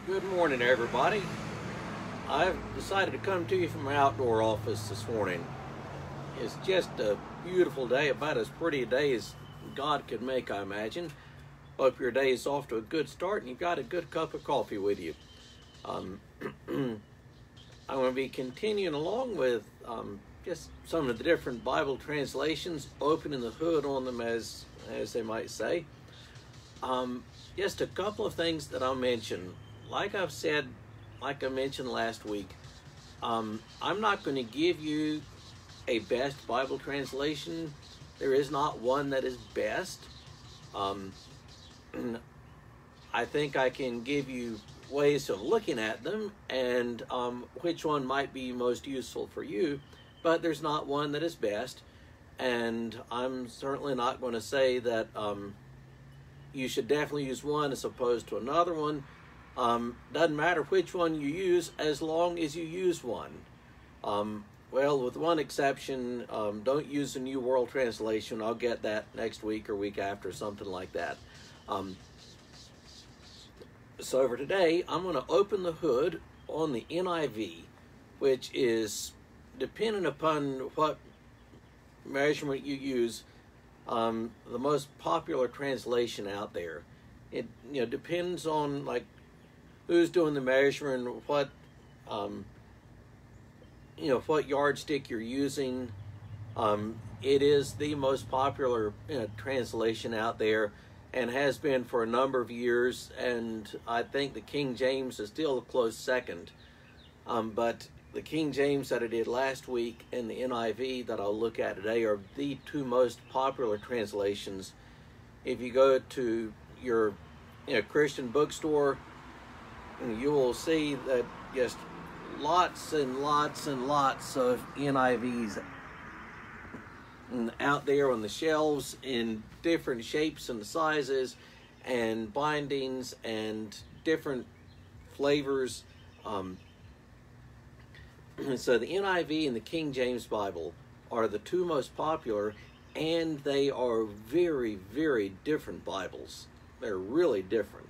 Good morning, everybody. I've decided to come to you from my outdoor office this morning. It's just a beautiful day, about as pretty a day as God could make, I imagine. Hope your day is off to a good start and you've got a good cup of coffee with you. I'm going to be continuing along with just some of the different Bible translations, opening the hood on them, as they might say. Just a couple of things that I'll mention. Like I mentioned last week, I'm not going to give you a best Bible translation. There is not one that is best. I think I can give you ways of looking at them and which one might be most useful for you, but there's not one that is best, and I'm certainly not going to say that you should definitely use one as opposed to another one. Doesn't matter which one you use as long as you use one. Well, with one exception, don't use the New World Translation. I'll get that next week or week after, something like that. So for today, I'm going to open the hood on the NIV, which is dependent upon what measurement you use, the most popular translation out there. It depends on like who's doing the measuring, what what yardstick you're using. It is the most popular translation out there and has been for a number of years, and I think the King James is still a close second. But the King James that I did last week and the NIV that I'll look at today are the two most popular translations. If you go to your Christian bookstore, you will see that just lots and lots and lots of NIVs out there on the shelves in different shapes and sizes and bindings and different flavors. So the NIV and the King James Bible are the two most popular, and they are very, very different Bibles. They're really different.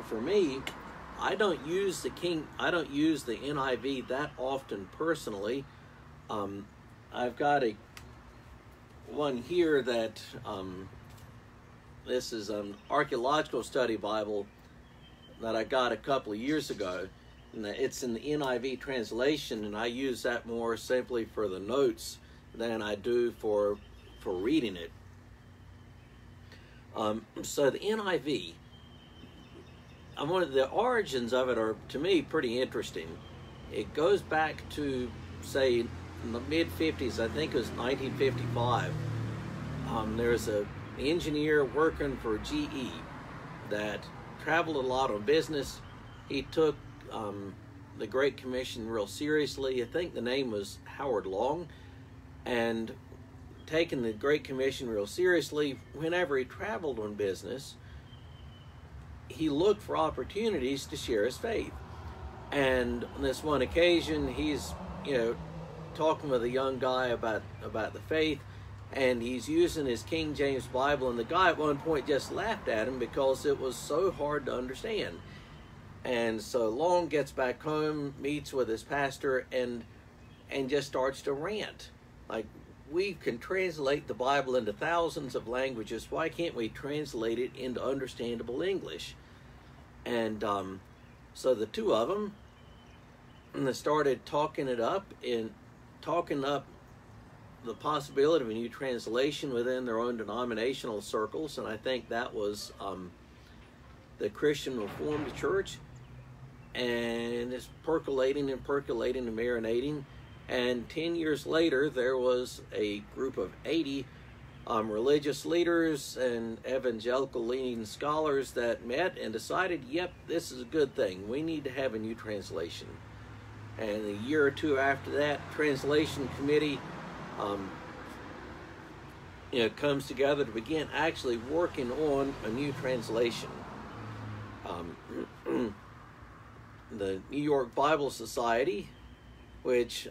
For me, I don't use the NIV that often personally. I've got one here that this is an archaeological study Bible that I got a couple of years ago, and it's in the NIV translation, and I use that more simply for the notes than I do for reading it. So the NIV, the origins of it are, to me, pretty interesting. It goes back to, say, in the mid-50s, I think it was 1955. There's an engineer working for GE that traveled a lot on business. He took the Great Commission real seriously. I think the name was Howard Long. And taking the Great Commission real seriously, whenever he traveled on business, he looked for opportunities to share his faith. And on this one occasion, he's talking with a young guy about the faith, and he's using his King James Bible, and the guy at one point just laughed at him because it was so hard to understand. And so Long gets back home, meets with his pastor, and just starts to rant. Like, we can translate the Bible into thousands of languages. Why can't we translate it into understandable English? And so the two of them, and they started talking up the possibility of a new translation within their own denominational circles, and I think that was the Christian Reformed Church. And it's percolating and percolating and marinating. And 10 years later, there was a group of 80 religious leaders and evangelical leaning scholars that met and decided, yep, this is a good thing. We need to have a new translation. And a year or two after that, translation committee comes together to begin actually working on a new translation. The New York Bible Society, which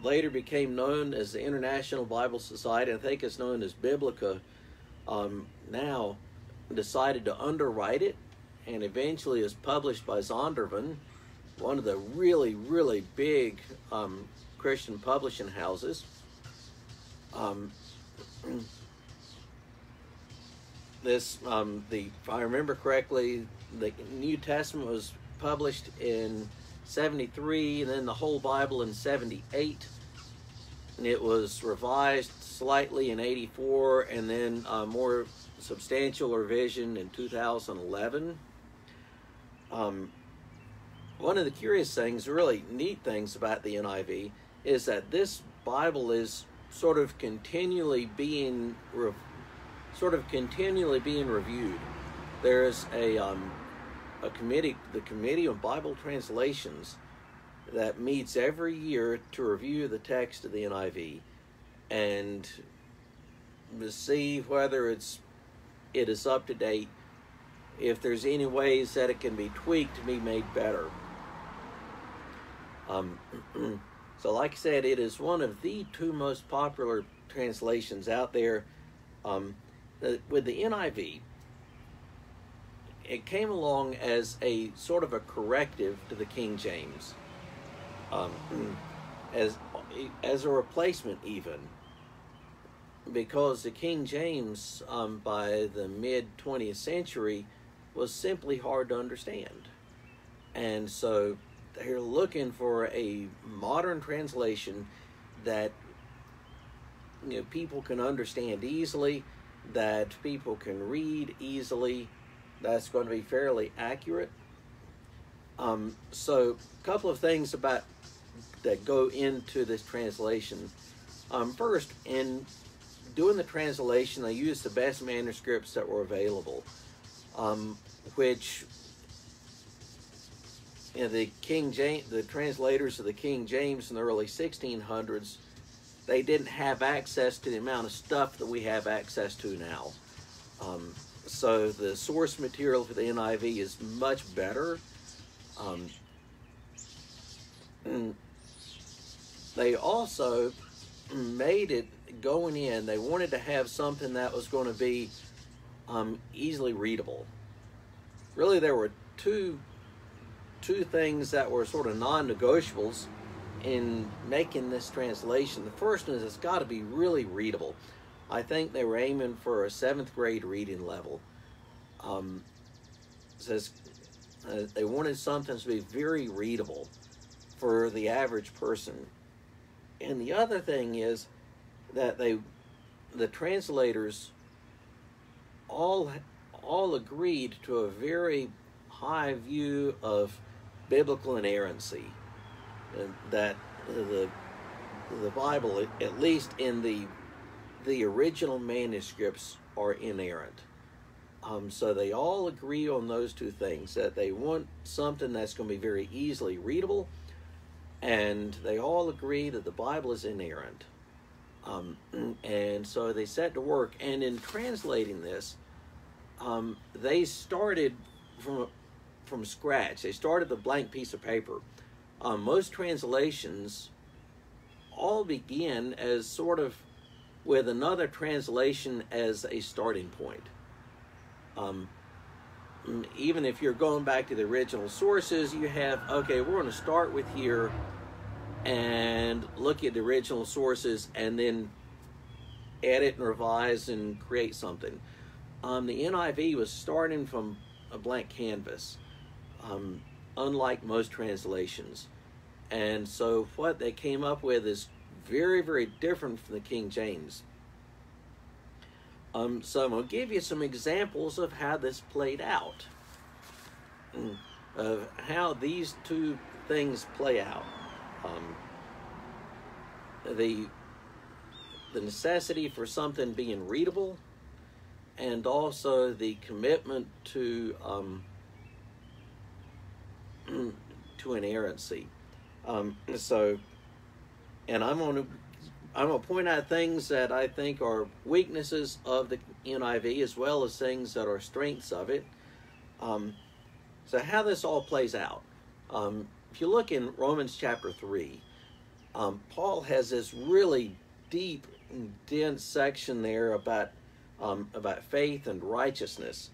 later became known as the International Bible Society, I think it's known as Biblica now, decided to underwrite it, and eventually is published by Zondervan, one of the really, really big Christian publishing houses. If I remember correctly, the New Testament was published in 73, and then the whole Bible in 78. And it was revised slightly in 84, and then a more substantial revision in 2011. One of the curious things, really neat things about the NIV, is that this Bible is sort of continually being reviewed. There's a committee, the Committee of Bible Translations, that meets every year to review the text of the NIV and to see whether it is up to date, if there's any ways that it can be tweaked to be made better. So like I said, it is one of the two most popular translations out there. With the NIV, it came along as a sort of a corrective to the King James, as a replacement even, because the King James by the mid-20th century was simply hard to understand. And so they're looking for a modern translation that people can understand easily, that people can read easily, that's going to be fairly accurate. So a couple of things that go into this translation. First, in doing the translation, they used the best manuscripts that were available, which the translators of the King James in the early 1600s, they didn't have access to the amount of stuff that we have access to now. So the source material for the NIV is much better. They also made it, going in, they wanted to have something that was going to be easily readable. Really, there were two things that were sort of non-negotiables in making this translation. The first one is it's got to be really readable. I think they were aiming for a 7th grade reading level. They wanted something to be very readable for the average person. And the other thing is that the translators all agreed to a very high view of biblical inerrancy, and that the Bible, at least in the original manuscripts, are inerrant. So they all agree on those two things, that they want something that's going to be very easily readable, and they all agree that the Bible is inerrant. And so they set to work, and in translating this, they started from scratch. They started a blank piece of paper. Most translations all begin as sort of with another translation as a starting point. Even if you're going back to the original sources, you have, okay, we're going to start with here and look at the original sources and then edit and revise and create something. The NIV was starting from a blank canvas, unlike most translations. And so what they came up with is very, very different from the King James. So I'm going to give you some examples of how this played out, of how these two things play out. The necessity for something being readable, and also the commitment to inerrancy. And I'm going to point out things that I think are weaknesses of the NIV, as well as things that are strengths of it. So how this all plays out. If you look in Romans chapter 3, Paul has this really deep and dense section there about about faith and righteousness,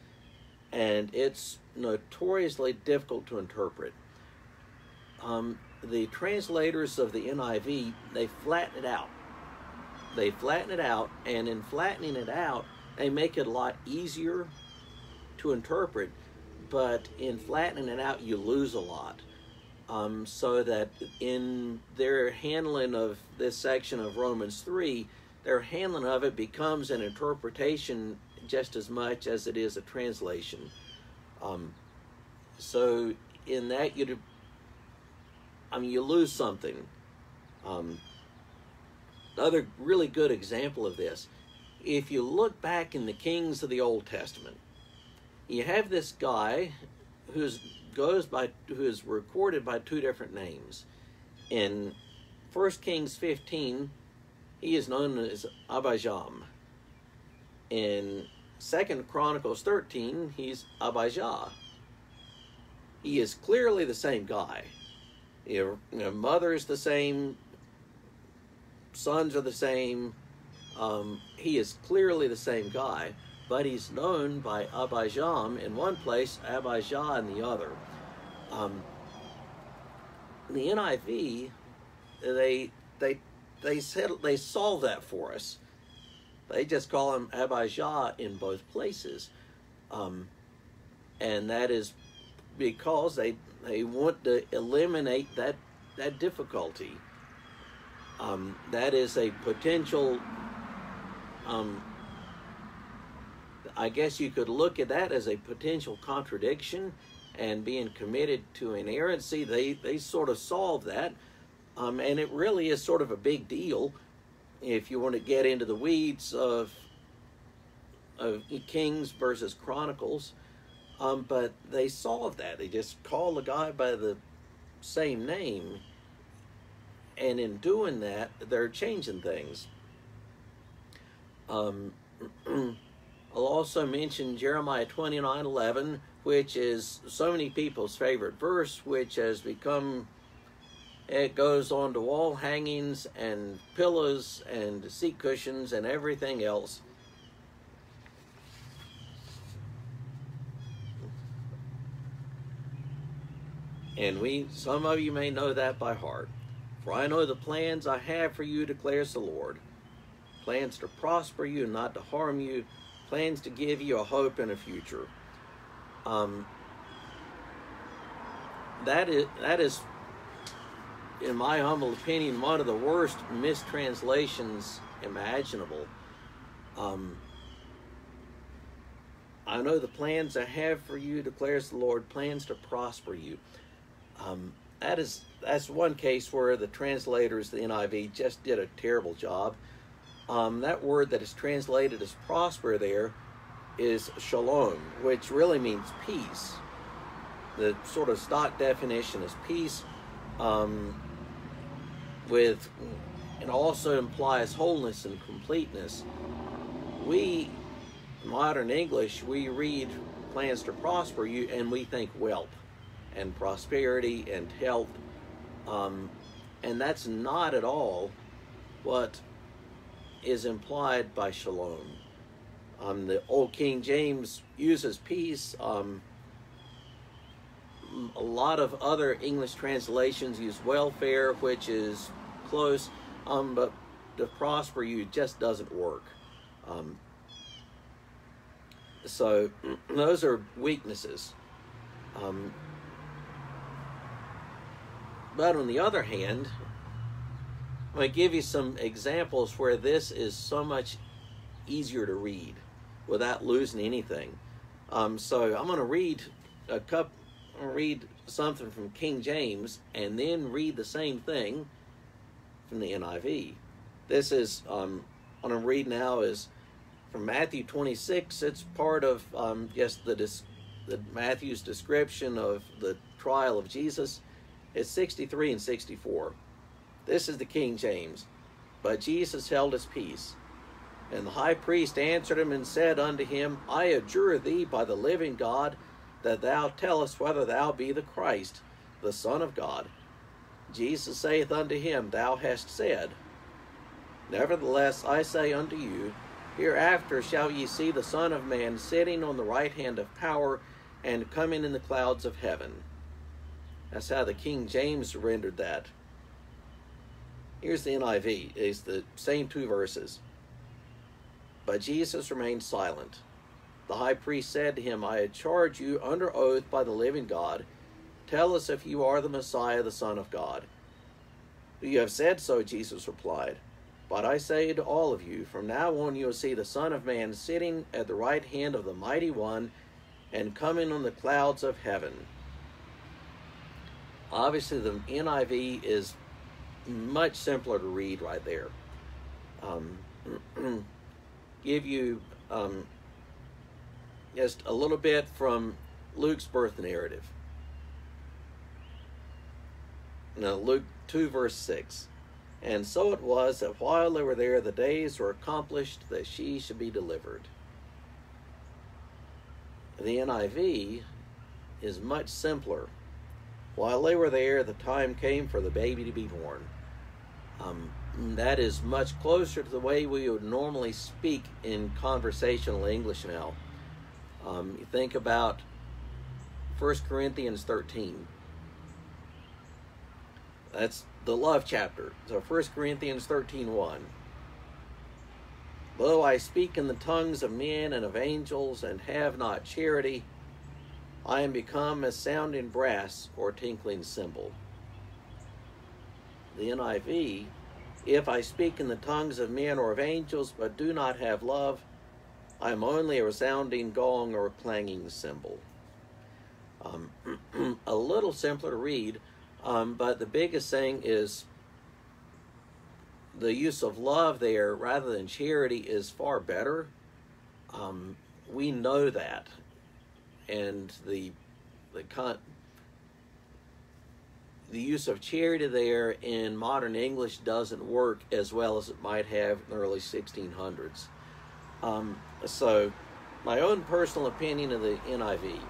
and it's notoriously difficult to interpret. The translators of the NIV, they flatten it out. They flatten it out, and in flattening it out, they make it a lot easier to interpret, but in flattening it out, you lose a lot. So that in their handling of this section of Romans 3, their handling of it becomes an interpretation just as much as it is a translation. So in that, you lose something. Another really good example of this, if you look back in the Kings of the Old Testament, you have this guy who is recorded by two different names. In 1 Kings 15, he is known as Abijam. In 2 Chronicles 13, he's Abijah. He is clearly the same guy. Mother is the same, sons are the same. He is clearly the same guy, but he's known by Abijam in one place, Abijah in the other. The NIV, they solve that for us. They just call him Abijah in both places, and that is because they want to eliminate that difficulty. That is a potential. I guess you could look at that as a potential contradiction, and being committed to inerrancy, they sort of solve that, and it really is sort of a big deal if you want to get into the weeds of Kings versus Chronicles, but they solve that. They just call the guy by the same name, and in doing that, they're changing things. I'll also mention Jeremiah 29:11, which is so many people's favorite verse, which has become, it goes on to wall hangings and pillows and seat cushions and everything else. And some of you may know that by heart. For I know the plans I have for you, declares the Lord. Plans to prosper you and not to harm you. Plans to give you a hope and a future. That is, in my humble opinion, one of the worst mistranslations imaginable. I know the plans I have for you, declares the Lord, plans to prosper you. That's one case where the translators, the NIV, just did a terrible job. That word that is translated as prosper there is shalom, which really means peace. The sort of stock definition is peace, and also implies wholeness and completeness. We, modern English, we read plans to prosper you and we think wealth and prosperity and health, and that's not at all what is implied by shalom. The Old King James uses peace. A lot of other English translations use welfare, which is close, but to prosper you just doesn't work. So those are weaknesses. But on the other hand, I'm going to give you some examples where this is so much easier to read without losing anything. So I'm going to read something from King James and then read the same thing from the NIV. This is, what I'm reading now is from Matthew 26. It's part of just the Matthew's description of the trial of Jesus. It's 63 and 64. This is the King James. But Jesus held his peace. And the high priest answered him and said unto him, I adjure thee by the living God, that thou tell us whether thou be the Christ, the Son of God. Jesus saith unto him, Thou hast said. Nevertheless, I say unto you, Hereafter shall ye see the Son of Man sitting on the right hand of power and coming in the clouds of heaven. That's how the King James rendered that. Here's the NIV. It's the same two verses. But Jesus remained silent. The high priest said to him, I charge you under oath by the living God, tell us if you are the Messiah, the Son of God. You have said so, Jesus replied. But I say to all of you, from now on you will see the Son of Man sitting at the right hand of the Mighty One and coming on the clouds of heaven. Obviously, the NIV is much simpler to read right there. Give you just a little bit from Luke's birth narrative. Now, Luke 2, verse 6. And so it was that while they were there, the days were accomplished that she should be delivered. The NIV is much simpler. While they were there, the time came for the baby to be born. That is much closer to the way we would normally speak in conversational English now. You think about 1 Corinthians 13. That's the love chapter. So 1 Corinthians 13:1. Though I speak in the tongues of men and of angels and have not charity, I am become as sounding brass or tinkling cymbal. The NIV, if I speak in the tongues of men or of angels but do not have love, I am only a resounding gong or a clanging cymbal. A little simpler to read, but the biggest thing is the use of love there rather than charity is far better. We know that, and the use of charity there in modern English doesn't work as well as it might have in the early 1600s. So my own personal opinion of the NIV,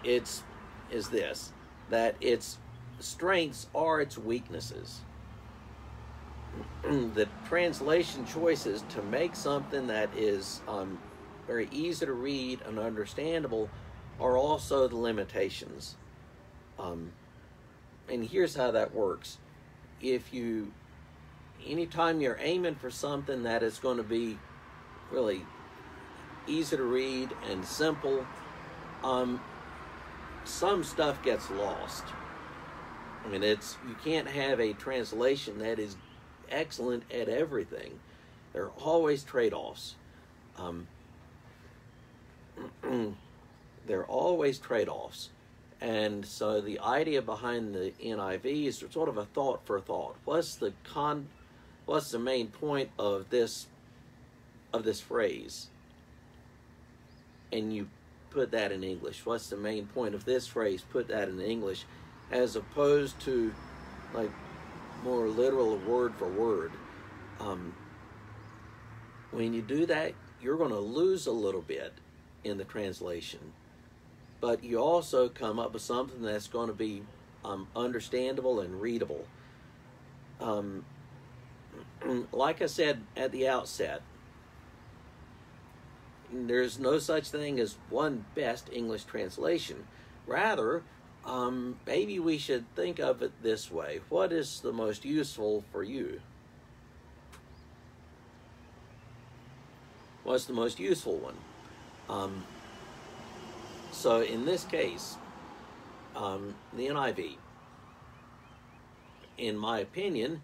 is this, that its strengths are its weaknesses. The translation choices to make something that is very easy to read and understandable are also the limitations. And here's how that works. Anytime you're aiming for something that is going to be really easy to read and simple, some stuff gets lost. I mean, you can't have a translation that is excellent at everything. There are always trade-offs. There are always trade-offs. And so the idea behind the NIV is sort of a thought for thought. What's the main point of this phrase? And you put that in English. What's the main point of this phrase? Put that in English, as opposed to like more literal word for word. When you do that, you're going to lose a little bit in the translation, but you also come up with something that's going to be understandable and readable. Like I said at the outset, there's no such thing as one best English translation. Rather, maybe we should think of it this way. What is the most useful for you? What's the most useful one? So in this case, the NIV, in my opinion,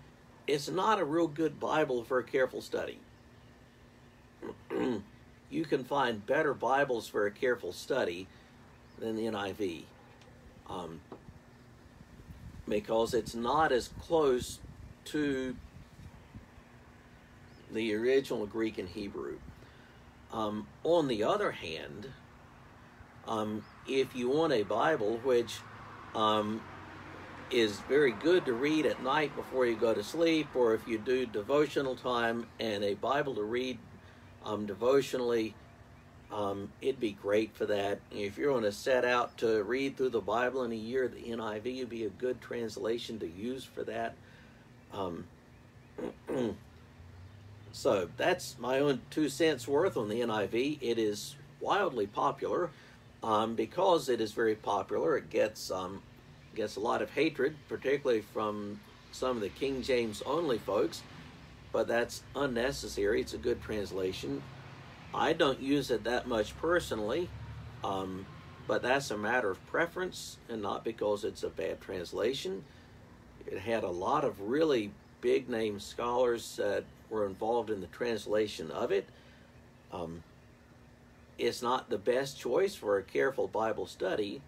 it's not a real good Bible for a careful study. You can find better Bibles for a careful study than the NIV, because it's not as close to the original Greek and Hebrew. On the other hand, if you want a Bible which is very good to read at night before you go to sleep, or if you do devotional time and a Bible to read devotionally, it'd be great for that. If you're going to set out to read through the Bible in a year, the NIV would be a good translation to use for that. So that's my own 2 cents worth on the NIV. It is wildly popular. Because it is very popular, it gets a lot of hatred, particularly from some of the King James only folks, but that's unnecessary. It's a good translation. I don't use it that much personally, but that's a matter of preference and not because it's a bad translation. It had a lot of really big name scholars that were involved in the translation of it. It's not the best choice for a careful Bible study,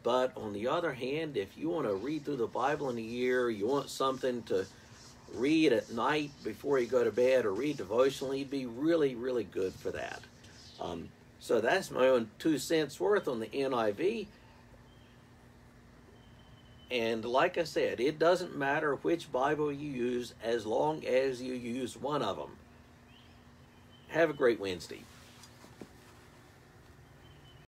but on the other hand, if you want to read through the Bible in a year, you want something to read at night before you go to bed or read devotionally, it'd be really, really good for that. So that's my own 2 cents worth on the NIV. And like I said, it doesn't matter which Bible you use as long as you use one of them. Have a great Wednesday.